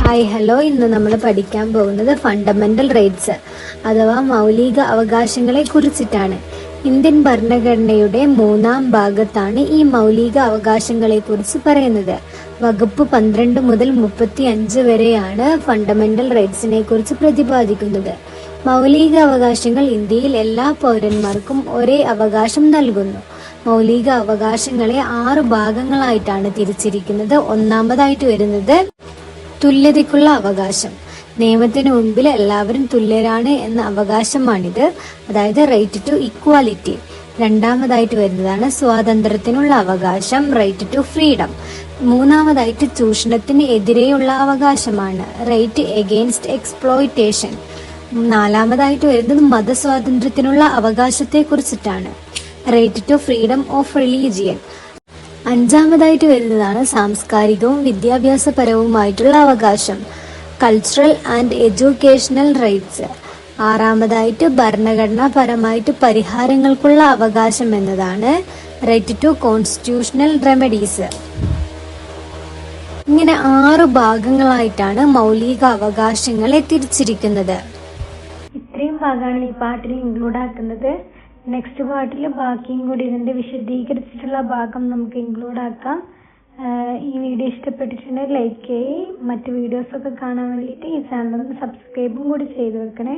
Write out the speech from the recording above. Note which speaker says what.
Speaker 1: Hi hello, ഇന്ന് നമ്മൾ പഠിക്കാൻ പോകുന്നത് ഫണ്ടമെന്റൽ റൈറ്റ്സ് അഥവാ മൗലിക അവകാശങ്ങളെ കുറിച്ചിട്ടാണ്. ഇന്ത്യൻ ഭരണഘടനയുടെ 3-ാം ഭാഗത്താണ് ഈ മൗലിക അവകാശങ്ങളെ കുറിച്ച് പറയുന്നത്. വകുപ്പ് 12 മുതൽ 35 വരെയാണ് ഫണ്ടമെന്റൽ റൈറ്റ്സിനെ കുറിച്ച് പ്രതിപാദിക്കുന്നത്. മൗലിക അവകാശങ്ങൾ ഇന്ത്യയിൽ എല്ലാ പൗരന്മാർക്കും ഒരേ അവകാശം നൽകുന്നു. മൗലിക അവകാശങ്ങളെ 6 ഭാഗങ്ങളായിട്ടാണ് തിരിച്ചിരിക്കുന്നത്. ഒന്നാമതായിട്ട് വരുന്നത് തുല്യതയ്ക്കുള്ള അവകാശം. നിയമത്തിന് മുൻപിൽ എല്ലാവരും തുല്യരാണ് എന്ന അവകാശമാണിത്, അതായത് റൈറ്റ് ടു ഇക്വാലിറ്റി. രണ്ടാമതായിട്ട് വരുന്നതാണ് സ്വാതന്ത്ര്യത്തിനുള്ള അവകാശം, റൈറ്റ് ടു ഫ്രീഡം. മൂന്നാമതായിട്ട് ചൂഷണത്തിന് എതിരെയുള്ള അവകാശമാണ്, റൈറ്റ് എഗെയിൻസ്റ്റ് എക്സ്പ്ലോയിറ്റേഷൻ. നാലാമതായിട്ട് വരുന്നത് മതസ്വാതന്ത്ര്യത്തിനുള്ള അവകാശത്തെ കുറിച്ചിട്ടാണ്, right to freedom of religion. അഞ്ചാമതായിട്ട് വരുന്നതാണ് സാംസ്കാരികവും വിദ്യാഭ്യാസപരവുമായിട്ടുള്ള അവകാശം, കൾച്ചറൽ ആൻഡ് എഡ്യൂക്കേഷണൽ റൈറ്റ്സ്. ആറാമതായിട്ട് ഭരണഘടനാപരമായിട്ട് പരിഹാരങ്ങൾക്കുള്ള അവകാശം എന്നതാണ്, റൈറ്റ് ടു കോൺസ്റ്റിറ്റ്യൂഷണൽ റെമഡീസ്. ഇങ്ങനെ 6 ഭാഗങ്ങളായിട്ടാണ് മൗലിക അവകാശങ്ങളെ തിരിച്ചിരിക്കുന്നത്. ഇത്രയും ഭാഗമാണ് ഈ പാട്ടിൽ ഇൻക്ലൂഡ് ആക്കുന്നത്. നെക്സ്റ്റ് പാർട്ടിൽ ബാക്കിയും കൂടി ഇതിൻ്റെ വിശദീകരിച്ചിട്ടുള്ള ഭാഗം നമുക്ക് ഇൻക്ലൂഡ് ആക്കാം. ഈ വീഡിയോ ഇഷ്ടപ്പെട്ടിട്ടുണ്ടെങ്കിൽ ലൈക്ക് ചെയ്യ്. മറ്റ് വീഡിയോസൊക്കെ കാണാൻ വേണ്ടിയിട്ട് ഈ ചാനൽ സബ്സ്ക്രൈബും കൂടി ചെയ്ത് വെക്കണേ.